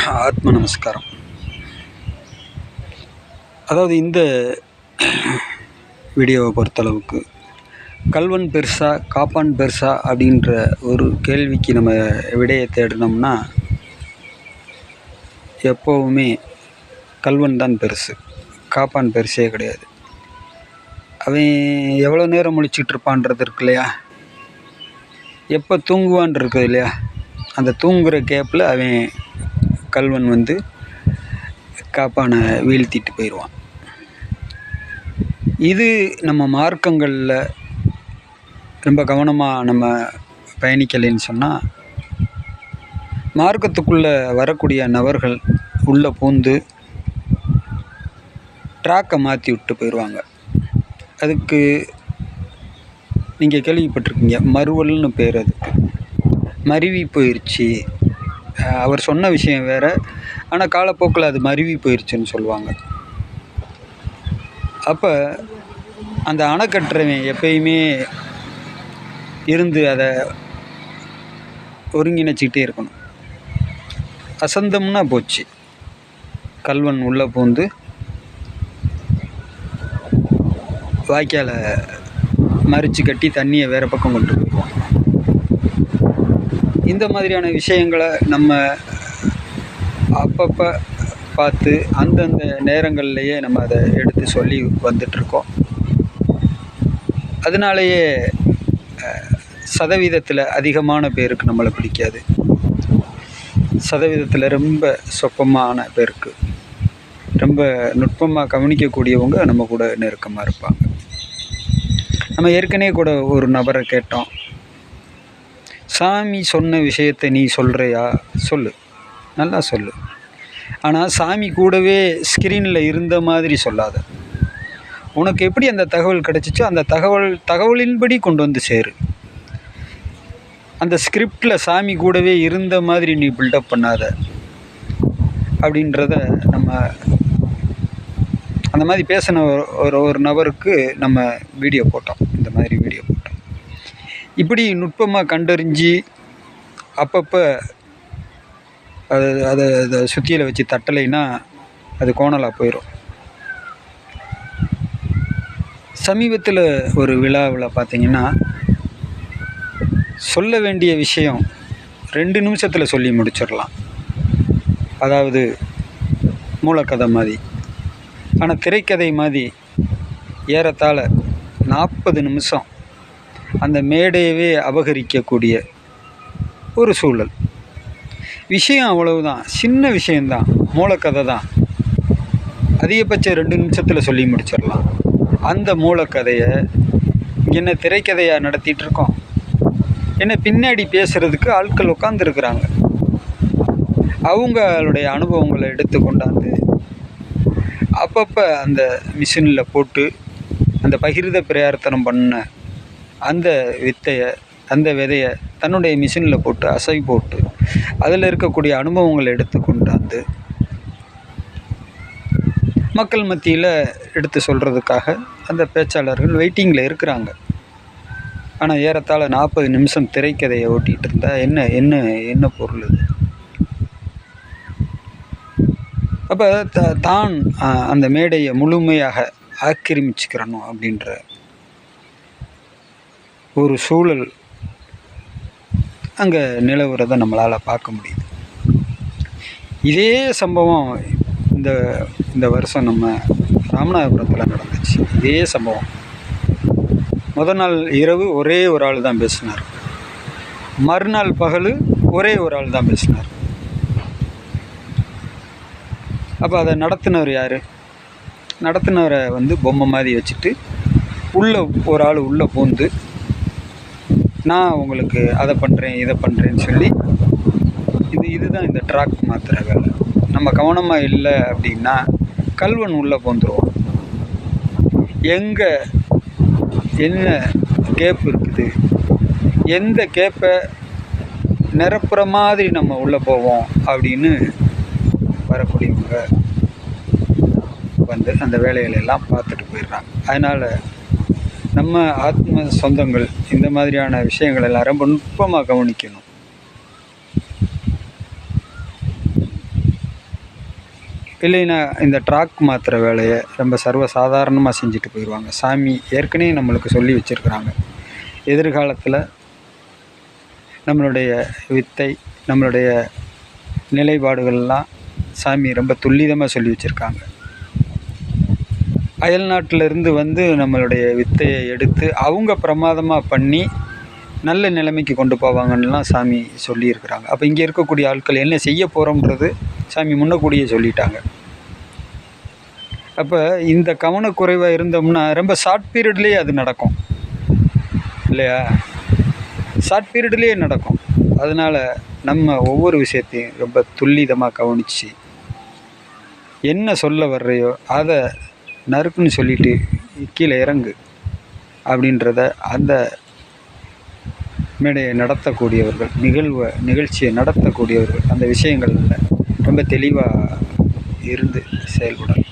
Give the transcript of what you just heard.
ஆத்ம நமஸ்காரம். அதாவது இந்த வீடியோவை பொறுத்தளவுக்கு கல்வன் பெருசா காப்பான் பெருசா அப்படின்ற ஒரு கேள்விக்கு நம்ம விடையை தேடினோம்னா எப்போவுமே கல்வன் தான் பெருசு, காப்பான் பெருசே கிடையாது. அவன் எவ்வளோ நேரம் முழிச்சிட்டு இருப்பான்றது இருக்கு இல்லையா, எப்போ தூங்குவான் இருக்குது இல்லையா, அந்த தூங்குகிற கேப்பில் அவன் கல்வன் வந்து காப்பானை வீழ்த்திட்டு போயிடுவான். இது நம்ம மார்க்கங்களில் ரொம்ப கவனமாக நம்ம பயணிக்கலைன்னு சொன்னால் மார்க்கத்துக்குள்ளே வரக்கூடிய நபர்கள் உள்ளே பூந்து ட்ராக்கை மாற்றி விட்டு போயிடுவாங்க. அதுக்கு நீங்கள் கேள்விப்பட்டிருக்கீங்க, மறுவல்னு பேர். அதுக்கு மருவி போயிடுச்சு. அவர் சொன்ன விஷயம் வேறு, ஆனால் காலப்போக்கில் அது மருவி போயிடுச்சுன்னு சொல்லுவாங்க. அப்போ அந்த அணை கட்டுறவன் எப்பயுமே இருந்து அதை ஒருங்கிணைச்சிக்கிட்டே இருக்கணும். அசந்தம்னா போச்சு, கல்வன் உள்ளே பூந்து வாய்க்காலை மறித்து கட்டி தண்ணியை வேறு பக்கம் கொண்டு போயிடுவோம். இந்த மாதிரியான விஷயங்களை நம்ம அப்பப்போ பார்த்து அந்தந்த நேரங்கள்லையே நம்ம அதை எடுத்து சொல்லி வந்துட்ருக்கோம். அதனாலேயே சதவீதத்தில் அதிகமான பேருக்கு நம்மளை பிடிக்காது, சதவீதத்தில் ரொம்ப சொப்பமான பேருக்கு, ரொம்ப நுட்பமாக கவனிக்கக்கூடியவங்க நம்ம கூட நெருக்கமாக இருப்பாங்க. நம்ம ஏற்கனவே கூட ஒரு நபரை கேட்டோம், சாமி சொன்ன விஷயத்தை நீ சொல்கிறியா, சொல்லு, நல்லா சொல்லு, ஆனால் சாமி கூடவே ஸ்க்ரீனில் இருந்த மாதிரி சொல்லாத. உனக்கு எப்படி அந்த தகவல் கிடச்சிச்சோ அந்த தகவலின்படி கொண்டு வந்து சேரு. அந்த ஸ்கிரிப்டில் சாமி கூடவே இருந்த மாதிரி நீ பில்டப் பண்ணாத அப்படின்றத நம்ம அந்த மாதிரி பேசின ஒரு நபருக்கு நம்ம வீடியோ போட்டோம். இந்த மாதிரி வீடியோ போட்டோம். இப்படி நுட்பமாக கண்டறிஞ்சு அப்பப்போ அதை சுத்தியில் வச்சு தட்டலைன்னா அது கோணலாக போயிடும். சமீபத்தில் ஒரு விழாவில் பார்த்திங்கன்னா சொல்ல வேண்டிய விஷயம் 2 நிமிஷத்தில் சொல்லி முடிச்சிடலாம். அதாவது மூலக்கதை மாதிரி. ஆனால் திரைக்கதை மாதிரி ஏறத்தாழ 40 நிமிஷம் அந்த மேடையவே அபகரிக்கக்கூடிய ஒரு சூழல். விஷயம் அவ்வளவுதான், சின்ன விஷயந்தான், மூலக்கதை தான், அதிகபட்சம் 2 நிமிஷத்தில் சொல்லி முடிச்சிடலாம். அந்த மூலக்கதையை என்ன திரைக்கதையாக நடத்திட்டு இருக்கோம், என்ன பின்னாடி பேசுகிறதுக்கு ஆட்கள் உட்காந்துருக்குறாங்க. அவங்களுடைய அனுபவங்களை எடுத்து கொண்டாந்து அப்பப்போ அந்த மிஷினில் போட்டு அந்த பகிர்த பிரயார்த்தனம் பண்ண அந்த விதையை தன்னுடைய மிஷினில் போட்டு அசை போட்டு அதில் இருக்கக்கூடிய அனுபவங்களை எடுத்து கொண்டாந்து மக்கள் மத்தியில் எடுத்து சொல்கிறதுக்காக அந்த பேச்சாளர்கள் வெயிட்டிங்கில் இருக்கிறாங்க. ஆனால் ஏறத்தாழ 40 நிமிஷம் திரைக்கதையை ஓட்டிகிட்டு இருந்தால் என்ன பொருள் இது? அப்போ தான் அந்த மேடையை முழுமையாக ஆக்கிரமிச்சுக்கிறணும் அப்படின்ற ஒரு சூழல் அங்கே நிலவுறதை நம்மளால் பார்க்க முடியுது. இதே சம்பவம் இந்த வருஷம் நம்ம ராமநாதபுரத்தில் நடந்துச்சு. இதே சம்பவம். முதல் நாள் இரவு ஒரே ஒரு ஆள் தான் பேசினார், மறுநாள் பகல் ஒரே ஒரு ஆள் தான் பேசினார். அப்போ அதை நடத்துனவர் யார்? நடத்துனவரை வந்து பொம்மை மாதிரி வச்சுட்டு ஒரு ஆள் உள்ளே பூந்து நான் உங்களுக்கு அதை பண்ணுறேன் இதை பண்ணுறேன்னு சொல்லி இதுதான் இந்த ட்ராக் மாற்றுற வேலை. நம்ம கவனமாக இல்லை அப்படின்னா கல்வன் உள்ளே பூந்துருவோம். எங்கே என்ன கேப் இருக்குது, எந்த கேப்பை நிரப்புற மாதிரி நம்ம உள்ளே போவோம் அப்படின்னு வரக்கூடியவங்க வந்து அந்த வேலைகளெல்லாம் பார்த்துட்டு போயிடுறாங்க. அதனால் நம்ம ஆத்ம சொந்தங்கள் இந்த மாதிரியான விஷயங்கள் எல்லாம் ரொம்ப நுட்பமாக கவனிக்கணும். இல்லைன்னா இந்த ட்ராக் மாற்றுற வேலையை ரொம்ப சர்வசாதாரணமாக செஞ்சுட்டு போயிடுவாங்க. சாமி ஏற்கனவே நம்மளுக்கு சொல்லி வச்சுருக்குறாங்க, எதிர்காலத்தில் நம்மளுடைய வித்தை, நம்மளுடைய நிலைப்பாடுகள்லாம் சாமி ரொம்ப துல்லிதமாக சொல்லி வச்சுருக்காங்க. அயல்நாட்டிலேருந்து வந்து நம்மளுடைய வித்தையை எடுத்து அவங்க பிரமாதமாக பண்ணி நல்ல நிலைமைக்கு கொண்டு போவாங்கன்னுலாம் சாமி சொல்லியிருக்கிறாங்க. அப்போ இங்கே இருக்கக்கூடிய ஆட்கள் என்ன செய்ய போகிறோம்ன்றது சாமி முன்னக்கூடியே சொல்லிட்டாங்க. அப்போ இந்த கவனக்குறைவாக இருந்தோம்னா ரொம்ப ஷார்ட் பீரியட்லேயே அது நடக்கும் இல்லையா? ஷார்ட் பீரியட்லேயே நடக்கும். அதனால் நம்ம ஒவ்வொரு விஷயத்தையும் ரொம்ப துல்லிதமாக கவனித்து என்ன சொல்ல வர்றையோ அதை நறுக்குன்னு சொல்லிவிட்டு கீழே இறங்கு அப்படின்றத அந்த மேடையை நடத்தக்கூடியவர்கள், நிகழ்ச்சியை நடத்தக்கூடியவர்கள் அந்த விஷயங்களில் ரொம்ப தெளிவாக இருந்து செயல்படணும்.